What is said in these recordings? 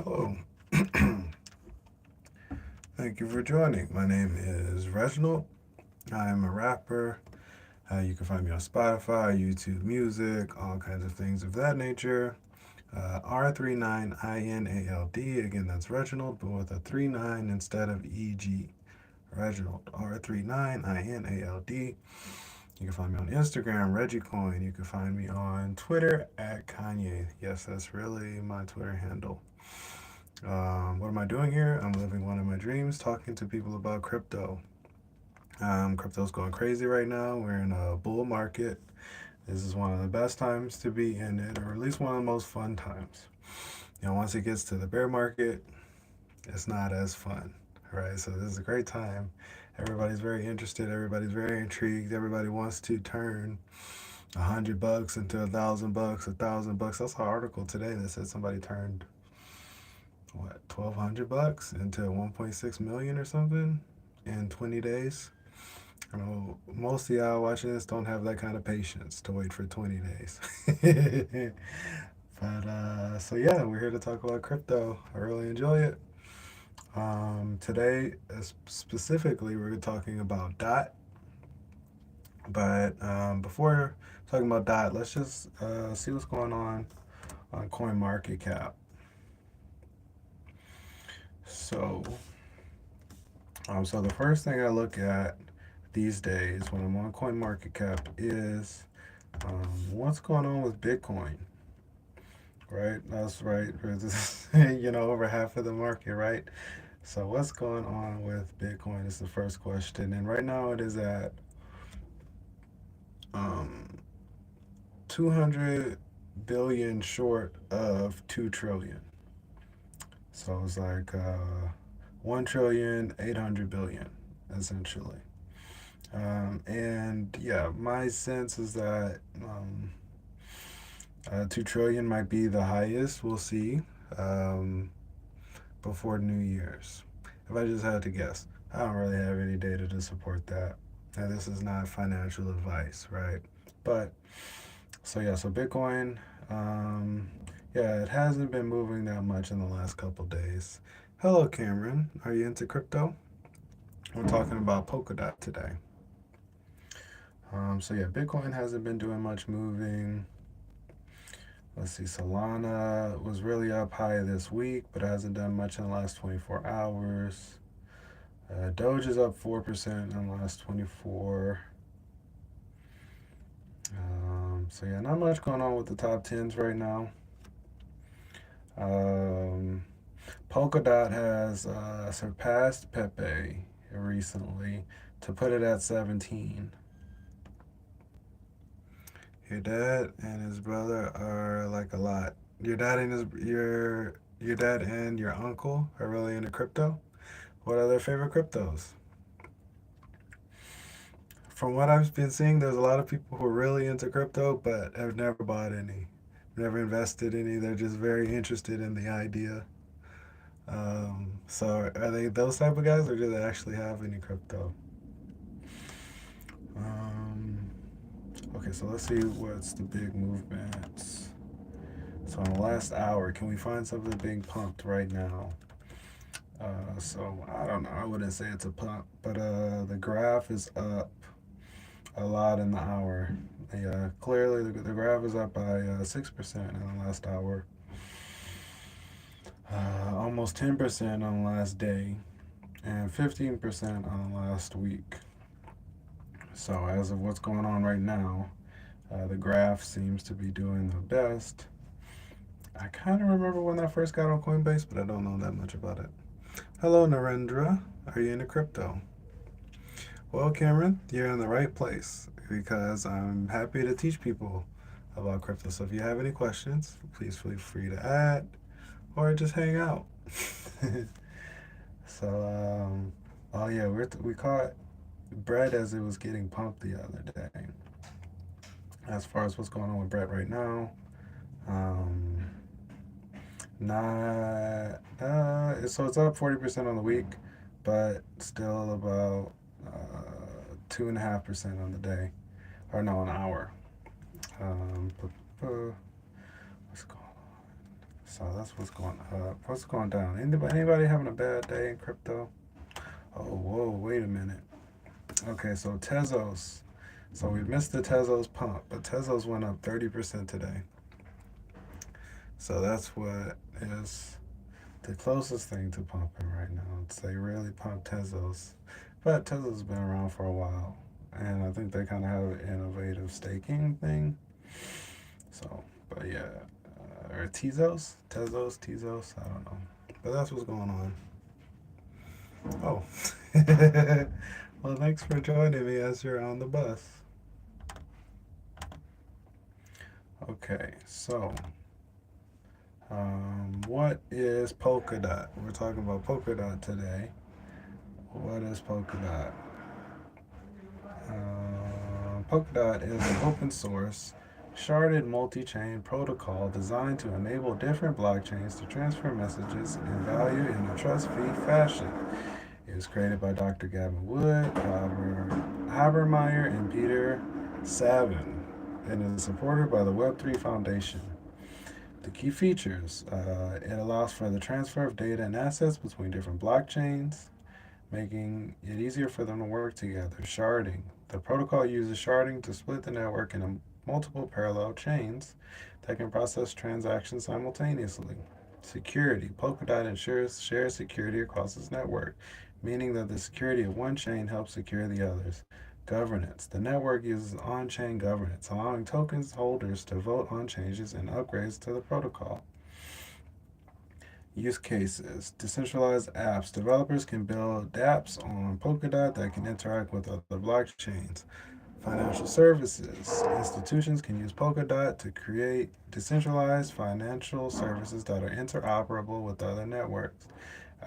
Hello. Thank you for joining. My name is Reginald. I am a rapper. You can find me on Spotify, YouTube Music, all kinds of things of that nature. R39INALD. Again, that's Reginald, but with a 39 instead of EG. Reginald. R39INALD. You can find me on Instagram, Reggiecoin. You can find me on Twitter at Kanye. Yes, that's really my Twitter handle. What am I doing here? I'm living one of my dreams, talking to people about crypto. Crypto's going crazy right now. We're in a bull market. This is one of the best times to be in it, or at least one of the most fun times. Once it gets to the bear market, it's not as fun, right? So this is a great time. Everybody's very interested. Everybody's very intrigued. Everybody wants to turn $100 into $1,000, $1,000. That's an article today that said somebody turned what, 1,200 bucks into 1.6 million or something in 20 days. I know most of y'all watching this don't have that kind of patience to wait for 20 days. So yeah, we're here to talk about crypto. I really enjoy it. Today, specifically, we're talking about DOT. But before talking about DOT, let's just see what's going on CoinMarketCap. So, so the first thing I look at these days when I'm on CoinMarketCap is what's going on with Bitcoin, right? That's right. Over half of the market, right? So what's going on with Bitcoin is the first question, and right now it is at um, 200 billion short of 2 trillion. So it's like 1,800,000,000,000 essentially. And yeah, my sense is that 2 trillion might be the highest. We'll see um, before New Year's. If I just had to guess, I don't really have any data to support that. Now, this is not financial advice, right? But so Bitcoin, um, yeah, it hasn't been moving that much in the last couple days. Hello, Cameron. Are you into crypto? We're talking about Polkadot today. So yeah, Bitcoin hasn't been doing much moving. Let's see, Solana was really up high this week, but hasn't done much in the last 24 hours. Doge is up 4% in the last 24. So yeah, not much going on with the top tens right now. Um, Polkadot has surpassed Pepe recently to put it at 17. Your dad and his brother are like a lot. Your dad and your uncle are really into crypto. What are their favorite cryptos? From what I've been seeing, there's a lot of people who are really into crypto but have never bought any, never invested any. They're just very interested in the idea. So are they those type of guys, or do they actually have any crypto? Um, okay, so let's see what's the big movements. So in the last hour, can we find something being pumped right now? So I don't know. I wouldn't say it's a pump, but the graph is up a lot in the hour. Yeah, clearly the graph is up by 6% in the last hour, almost 10% on the last day, and 15% on the last week. So as of what's going on right now, the graph seems to be doing the best. I kind of remember when that first got on Coinbase, but I don't know that much about it. Hello, Narendra. Are you into crypto? Well, Cameron, you're in the right place because I'm happy to teach people about crypto. So if you have any questions, please feel free to add or just hang out. so, oh yeah, we caught Brett as it was getting pumped the other day. As far as what's going on with Brett right now, um, not so it's up 40% on the week, but still about 2.5% on the day, or no, an hour. Um, what's going on? So that's what's going up. What's going down? Anybody having a bad day in crypto? Oh, whoa, wait a minute. Okay, so Tezos. So we missed the Tezos pump, but Tezos went up 30% today. So that's what is the closest thing to pumping right now. They really pump Tezos. But Tezos been around for a while. And I think they kind of have an innovative staking thing. So, but yeah. Or Tezos, I don't know. But that's what's going on. Oh. Well, thanks for joining me as you're on the bus. Okay, so what is Polkadot? We're talking about Polkadot today. What is Polkadot? Polkadot is an open source, sharded multi chain protocol designed to enable different blockchains to transfer messages and value in a trust free fashion. It was created by Dr. Gavin Wood, Habermeyer, and Peter Savin, and is supported by the Web3 Foundation. The key features it allows for the transfer of data and assets between different blockchains, making it easier for them to work together. Sharding. The protocol uses sharding to split the network into multiple parallel chains that can process transactions simultaneously. Security. Polkadot ensures shared security across its network, meaning that the security of one chain helps secure the others. Governance. The network uses on chain governance, allowing tokens holders to vote on changes and upgrades to the protocol. Use cases. Decentralized apps. Developers can build dApps on Polkadot that can interact with other blockchains. Financial services. Institutions can use Polkadot to create decentralized financial services that are interoperable with other networks.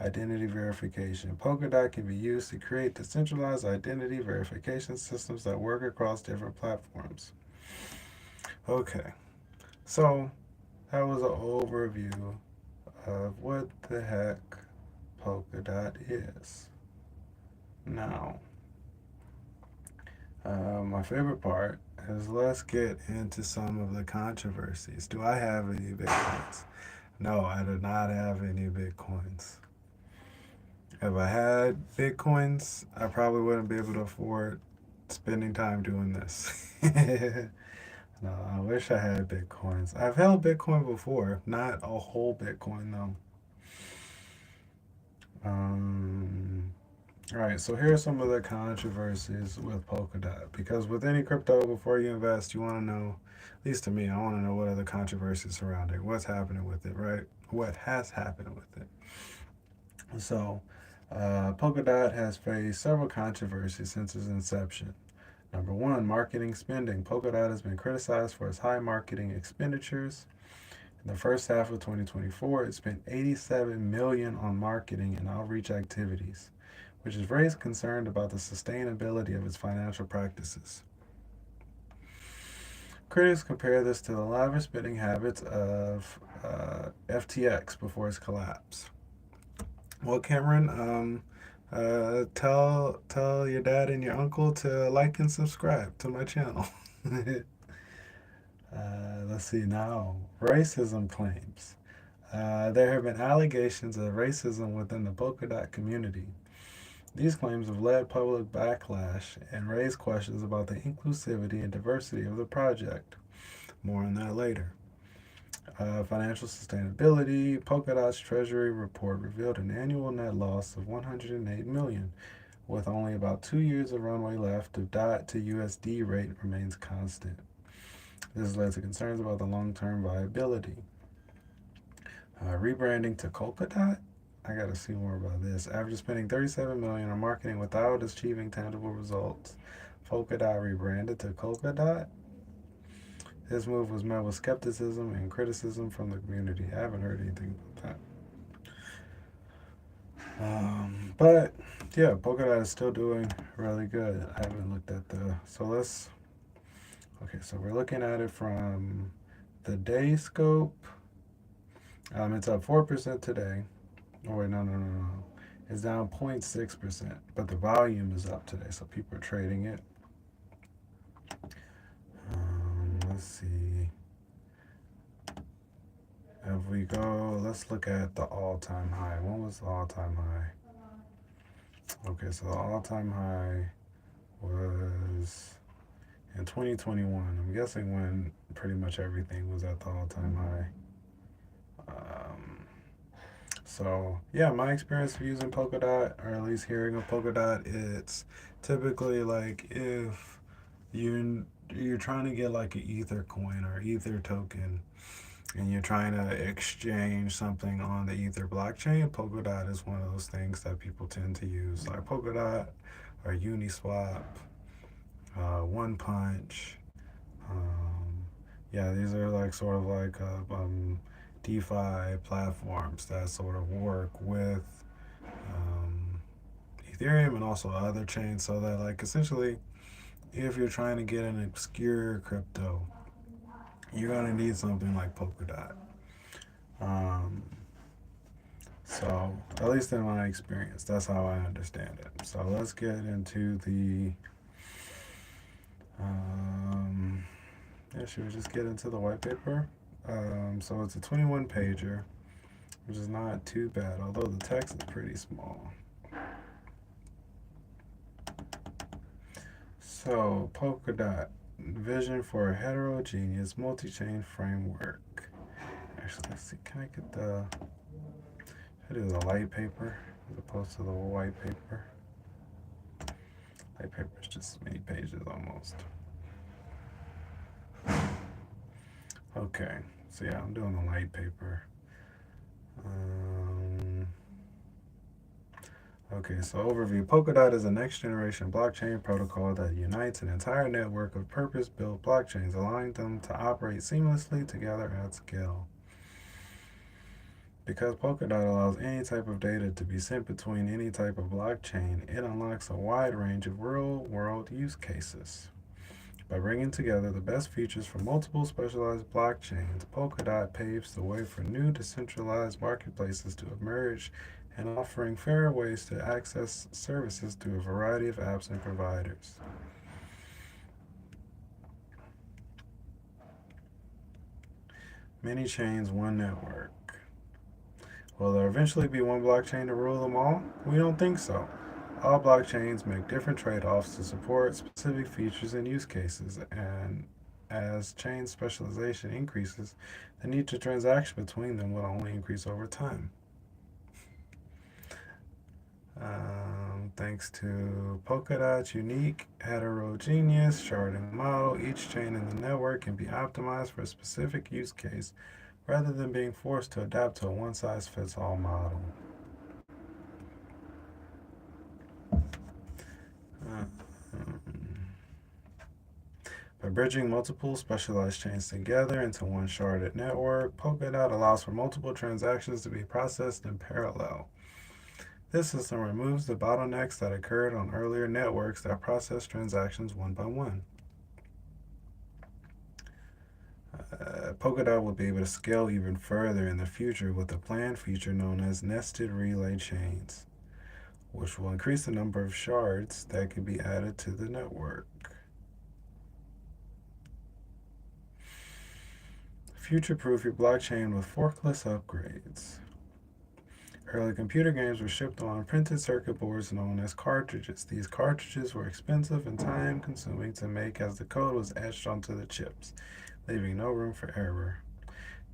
Identity verification. Polkadot can be used to create decentralized identity verification systems that work across different platforms. Okay, so that was an overview of what the heck Polkadot is. Now, my favorite part is let's get into some of the controversies. Do I have any Bitcoins? No, I do not have any Bitcoins. If I had Bitcoins, I probably wouldn't be able to afford spending time doing this. No, I wish I had Bitcoins. I've held Bitcoin before, not a whole Bitcoin though. Um, all right, so here are some of the controversies with Polkadot. Because with any crypto, before you invest, you want to know, at least to me, I want to know what are the controversies surrounding it, what's happening with it, right? What has happened with it. So, Polkadot has faced several controversies since its inception. Number one, marketing spending. Polkadot has been criticized for its high marketing expenditures. In the first half of 2024, it spent 87 million on marketing and outreach activities, which has raised concern about the sustainability of its financial practices. Critics compare this to the lavish spending habits of FTX before its collapse. Well, Cameron, tell your dad and your uncle to like and subscribe to my channel. Let's see now. Racism claims. There have been allegations of racism within the Polkadot community. These claims have led public backlash and raised questions about the inclusivity and diversity of the project. More on that later. Financial sustainability. Polkadot's Treasury report revealed an annual net loss of 108 million, with only about 2 years of runway left if DOT to USD rate remains constant. This has led to concerns about the long-term viability. Rebranding to Polkadot. I gotta see more about this. After spending 37 million on marketing without achieving tangible results, Polkadot rebranded to Polkadot. This move was met with skepticism and criticism from the community. I haven't heard anything about that. But yeah, Polkadot is still doing really good. I haven't looked at the. Okay, so we're looking at it from the day scope. It's up 4% today. Oh, wait, no. It's down 0.6%, but the volume is up today, so people are trading it. Let's see. if we go, let's look at the all-time high. When was the all-time high? Okay, so the all-time high was in 2021. I'm guessing when pretty much everything was at the all-time high. So yeah, my experience of using Polkadot, or at least hearing of Polkadot, it's typically like if you're trying to get like an Ether coin or Ether token, and you're trying to exchange something on the Ether blockchain, Polkadot is one of those things that people tend to use, like Polkadot or Uniswap, One Punch. Um, yeah, these are like sort of like DeFi platforms that sort of work with um, Ethereum and also other chains, so that like essentially, if you're trying to get an obscure crypto, you're gonna need something like Polkadot. Um, so at least in my experience, that's how I understand it. So let's get into the yeah, should we just get into the white paper? So it's a 21 pager, which is not too bad, although the text is pretty small. So, Polkadot, vision for a heterogeneous multi-chain framework. Actually, let's see, can I get the, should I do the light paper as opposed to the white paper? Light paper is just many pages almost. Okay, so yeah, I'm doing the light paper. Okay, so overview. Polkadot is a next generation blockchain protocol that unites an entire network of purpose built blockchains, allowing them to operate seamlessly together at scale. Because Polkadot allows any type of data to be sent between any type of blockchain, it unlocks a wide range of real world use cases. By bringing together the best features from multiple specialized blockchains, Polkadot paves the way for new decentralized marketplaces to emerge and offering fairer ways to access services through a variety of apps and providers. Many chains, one network. Will there eventually be one blockchain to rule them all? We don't think so. All blockchains make different trade offs to support specific features and use cases, and as chain specialization increases, the need to transaction between them will only increase over time. Thanks to Polkadot's unique heterogeneous sharding model, each chain in the network can be optimized for a specific use case rather than being forced to adapt to a one size fits all model. Uh, By bridging multiple specialized chains together into one sharded network, Polkadot allows for multiple transactions to be processed in parallel. This system removes the bottlenecks that occurred on earlier networks that process transactions one by one. Polkadot will be able to scale even further in the future with a planned feature known as nested relay chains, which will increase the number of shards that can be added to the network. Future-proof your blockchain with forkless upgrades. Early computer games were shipped on printed circuit boards known as cartridges. These cartridges were expensive and time-consuming to make as the code was etched onto the chips, leaving no room for error.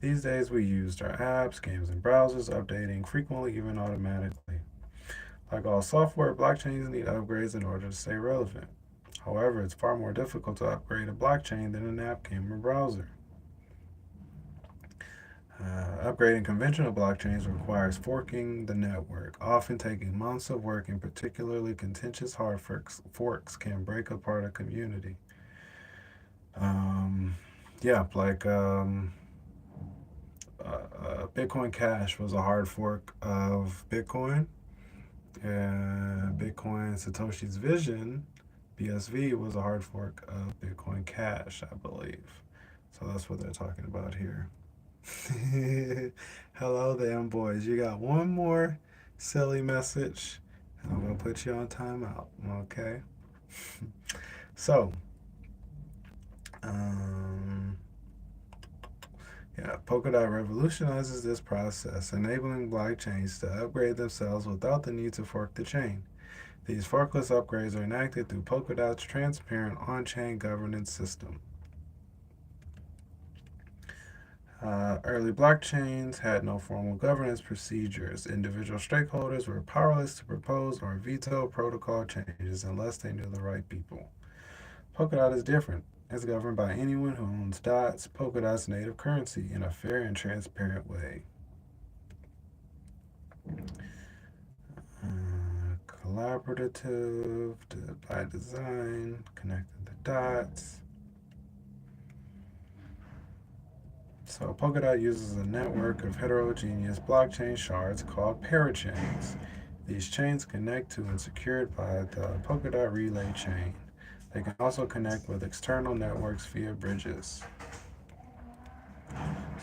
These days we used our apps, games, and browsers, updating frequently, even automatically. Like all software, blockchains need upgrades in order to stay relevant. However, it's far more difficult to upgrade a blockchain than an app, game, or browser. Upgrading conventional blockchains requires forking the network, often taking months of work, and particularly contentious hard forks can break apart a community. Yeah, like Bitcoin Cash was a hard fork of Bitcoin, and Bitcoin Satoshi's Vision, BSV, was a hard fork of Bitcoin Cash, I believe. So that's what they're talking about here. Hello there, boys. You got one more silly message, and I'm going to put you on timeout, okay? So, um, Yeah, Polkadot revolutionizes this process, enabling blockchains to upgrade themselves without the need to fork the chain. These forkless upgrades are enacted through Polkadot's transparent on-chain governance system. Early blockchains had no formal governance procedures. Individual stakeholders were powerless to propose or veto protocol changes unless they knew the right people. Polkadot is different. It's governed by anyone who owns dots, Polkadot's native currency, in a fair and transparent way. Collaborative by design, connecting the dots. So Polkadot uses a network of heterogeneous blockchain shards called parachains. These chains connect to and secured by the Polkadot relay chain. They can also connect with external networks via bridges.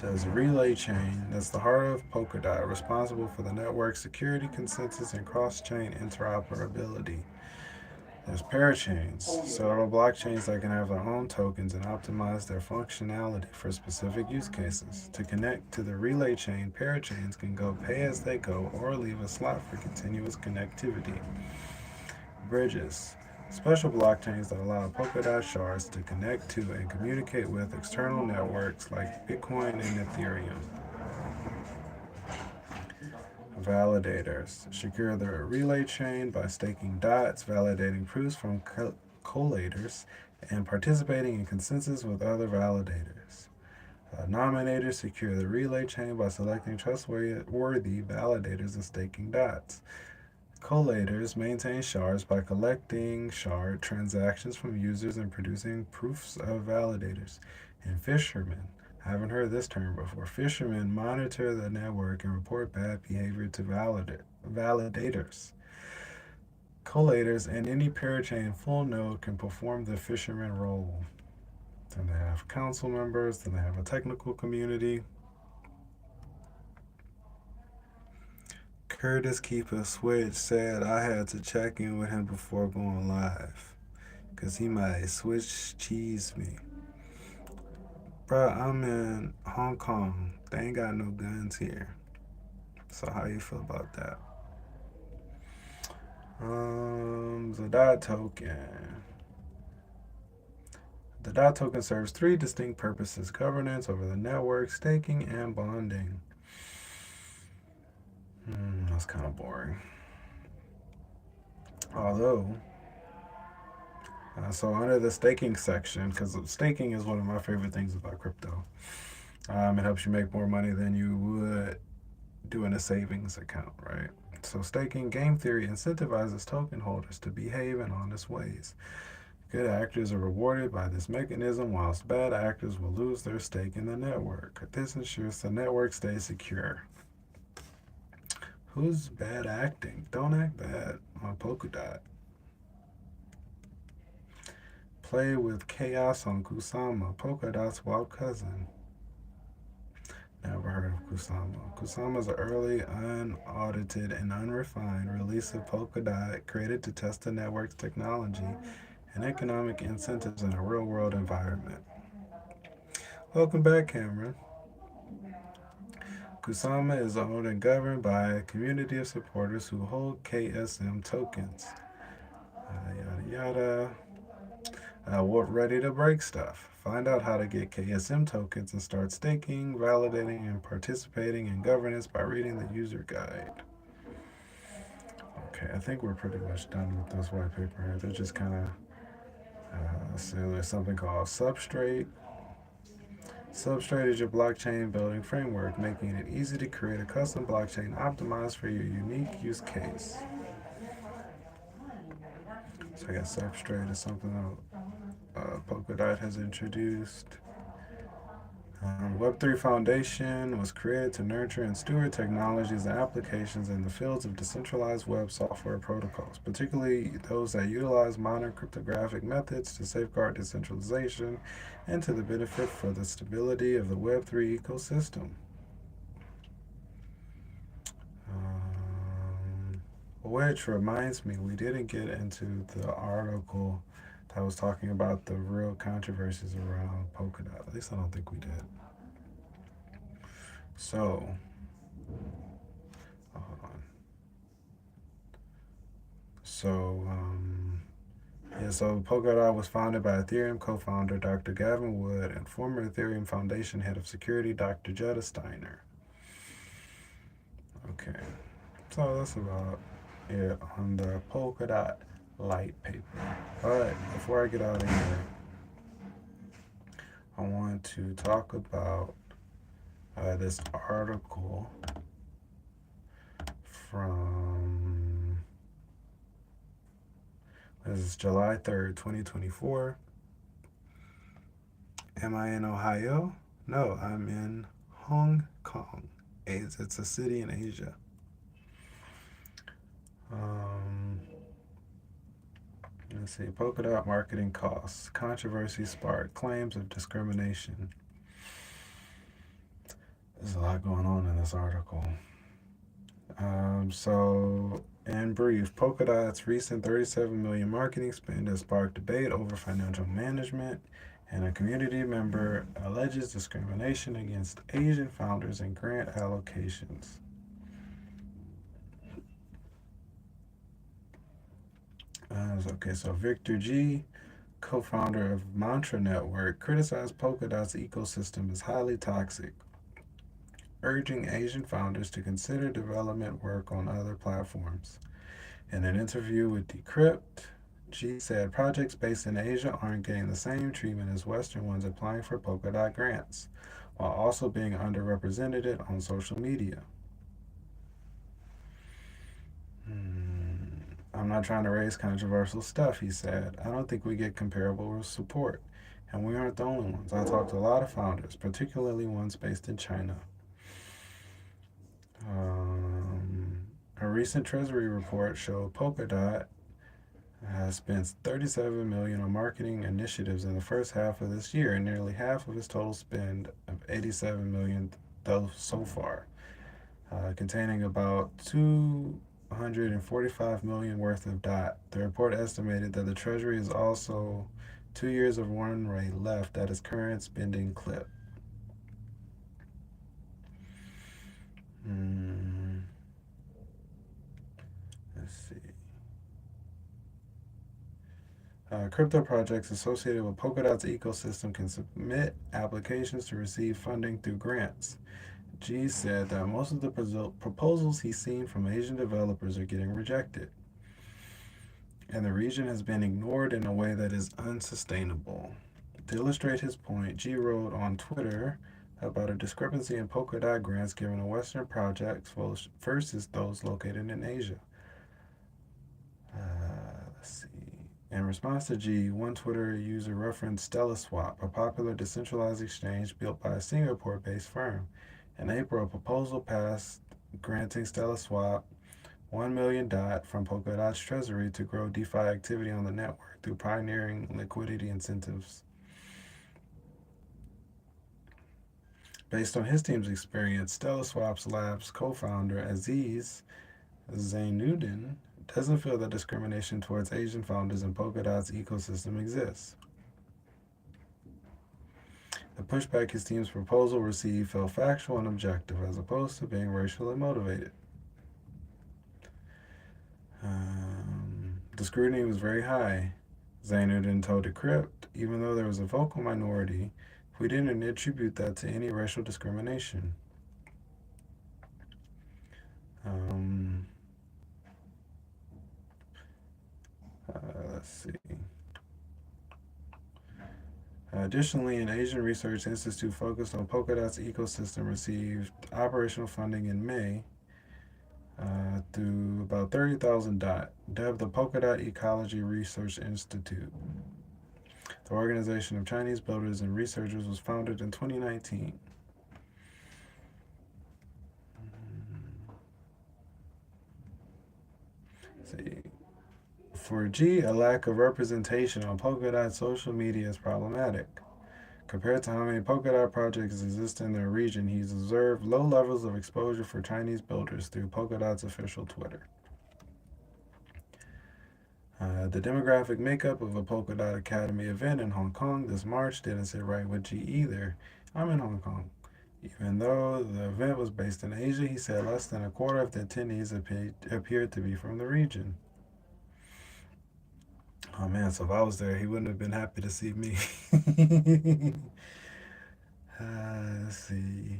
So it's a relay chain that's the heart of Polkadot, responsible for the network security, consensus, and cross-chain interoperability. There's parachains, several blockchains that can have their own tokens and optimize their functionality for specific use cases. To connect to the relay chain, parachains can go pay as they go or leave a slot for continuous connectivity. Bridges. Special blockchains that allow Polkadot shards to connect to and communicate with external networks like Bitcoin and Ethereum. Validators secure the relay chain by staking dots, validating proofs from collators, and participating in consensus with other validators. Nominators secure the relay chain by selecting trustworthy validators and staking dots. Collators maintain shards by collecting shard transactions from users and producing proofs of validators. And fishermen, I haven't heard this term before. Fishermen monitor the network and report bad behavior to validators. Collators and any parachain full node can perform the fisherman role. Then they have council members, then they have a technical community. Curtis Keeper Switch said I had to check in with him before going live, because he might switch cheese me. Bruh, I'm in Hong Kong. They ain't got no guns here. So how you feel about that? The DOT token. The DOT token serves three distinct purposes: governance over the network, staking, and bonding. That's kind of boring. Although, so under the staking section, because staking is one of my favorite things about crypto, it helps you make more money than you would do in a savings account, right? So staking game theory incentivizes token holders to behave in honest ways. Good actors are rewarded by this mechanism, whilst bad actors will lose their stake in the network. This ensures the network stays secure. Who's bad acting? Don't act bad on Polkadot. Play with chaos on Kusama, Polkadot's wild cousin. Never heard of Kusama. Kusama is an early, unaudited, and unrefined release of Polkadot created to test the network's technology and economic incentives in a real-world environment. Welcome back, Cameron. Kusama is owned and governed by a community of supporters who hold KSM tokens. Yada yada. We're ready to break stuff. Find out how to get KSM tokens and start staking, validating, and participating in governance by reading the user guide. Okay, I think we're pretty much done with this white paper here. They're just kind of, so there's something called Substrate. Substrate is your blockchain building framework, making it easy to create a custom blockchain optimized for your unique use case. So I guess Substrate is something that Polkadot has introduced. Web3 Foundation was created to nurture and steward technologies and applications in the fields of decentralized web software protocols, particularly those that utilize modern cryptographic methods to safeguard decentralization and to the benefit for the stability of the Web3 ecosystem. Which reminds me, we didn't get into the article that was talking about the real controversies around Polkadot. At least I don't think we did. So, hold on. So, yeah, so Polkadot was founded by Ethereum co-founder Dr. Gavin Wood and former Ethereum Foundation head of security Dr. Jetta Steiner. Okay, so that's about it on the Polkadot light paper. But before I get out of here, I want to talk about this article from, this is July 3rd, 2024. Am I in Ohio? No, I'm in Hong Kong. It's a city in Asia. Um, let's see. Polkadot marketing costs. Controversy sparked. Claims of discrimination. There's a lot going on in this article. In brief, Polkadot's recent 37 million marketing spend has sparked debate over financial management, and a community member alleges discrimination against Asian founders in grant allocations. Okay, so Victor G, co-founder of Mantra Network, criticized Polkadot's ecosystem as highly toxic, urging Asian founders to consider development work on other platforms. In an interview with Decrypt, G said projects based in Asia aren't getting the same treatment as Western ones applying for Polkadot grants, while also being underrepresented on social media. I'm not trying to raise controversial stuff, he said. I don't think we get comparable support, and we aren't the only ones. I talked to a lot of founders, particularly ones based in China. A recent Treasury report showed Polkadot has spent 37 million on marketing initiatives in the first half of this year, and nearly half of its total spend of 87 million though so far, containing about 245 million worth of DOT. The report estimated that the Treasury is also 2 years of run rate left at its current spending clip. Let's see. Crypto projects associated with Polkadot's ecosystem can submit applications to receive funding through grants. G said that most of the proposals he's seen from Asian developers are getting rejected, and the region has been ignored in a way that is unsustainable. To illustrate his point, G wrote on Twitter about a discrepancy in Polkadot grants given to Western projects versus those located in Asia. Let's see. In response to G, one Twitter user referenced StellaSwap, a popular decentralized exchange built by a Singapore based firm. In April, a proposal passed granting StellaSwap 1 million DOT from Polkadot's treasury to grow DeFi activity on the network through pioneering liquidity incentives. Based on his team's experience, StellaSwap's Labs co-founder Aziz Zainuddin doesn't feel that discrimination towards Asian founders in Polkadot's ecosystem exists. The pushback his team's proposal received felt factual and objective, as opposed to being racially motivated. The scrutiny was very high, Zainuddin told Decrypt, even though there was a vocal minority. We didn't attribute that to any racial discrimination. Let's see. Additionally, an Asian research institute focused on Polkadot's ecosystem received operational funding in May through about 30,000 DOT, dubbed the Polkadot Ecology Research Institute. The organization of Chinese builders and researchers was founded in 2019. Let's see. For G, a lack of representation on Polkadot social media is problematic. Compared to how many Polkadot projects exist in their region, he's observed low levels of exposure for Chinese builders through Polkadot's official Twitter. The demographic makeup of a Polkadot Academy event in Hong Kong this March didn't sit right with G either. I'm in Hong Kong. Even though the event was based in Asia, he said less than a quarter of the attendees appeared to be from the region. Oh man, so if I was there, he wouldn't have been happy to see me. Let's see.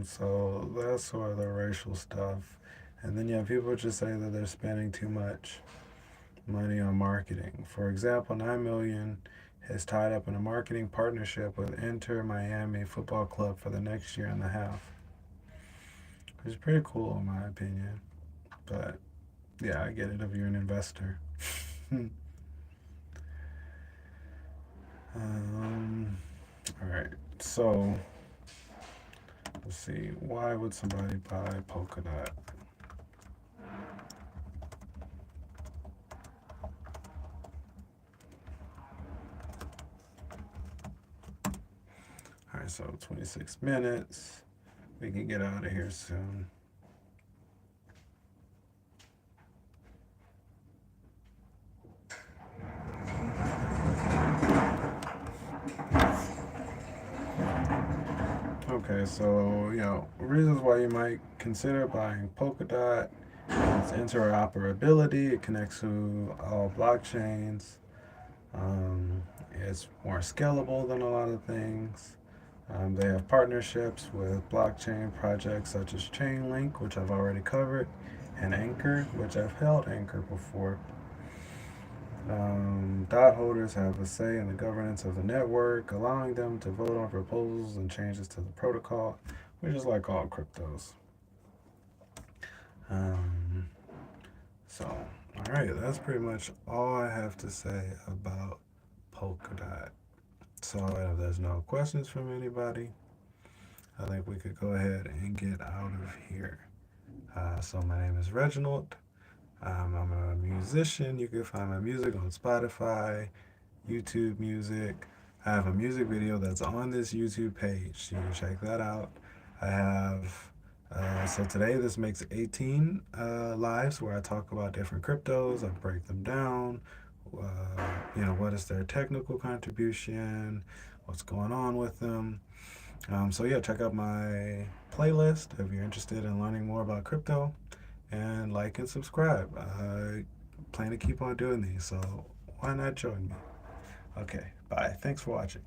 So that's sort of the racial stuff. And then you have people just say that they're spending too much money on marketing. For example, 9 million is tied up in a marketing partnership with Inter Miami Football Club for the next year and a half. Which is pretty cool in my opinion. But yeah, I get it if you're an investor. um, all right. So let's see. Why would somebody buy Polkadot? All right, so 26 minutes. We can get out of here soon. Okay, so reasons why you might consider buying Polkadot. It's interoperability. It connects to all blockchains. Um, it's more scalable than a lot of things. They have partnerships with blockchain projects such as Chainlink, which I've already covered, and Anchor, which I've held Anchor before. Dot holders have a say in the governance of the network, allowing them to vote on proposals and changes to the protocol, which is like all cryptos. Um, so, all right, that's pretty much all I have to say about Polkadot. So, if there's no questions from anybody, I think we could go ahead and get out of here. So, my name is Reginald. I'm a musician. You can find my music on Spotify, YouTube Music. I have a music video that's on this YouTube page. You can check that out. I have, so today this makes 18 lives where I talk about different cryptos. I break them down. What is their technical contribution? What's going on with them? So yeah, check out my playlist if you're interested in learning more about crypto, and like and subscribe. I plan to keep on doing these, so why not join me? Okay, bye. Thanks for watching.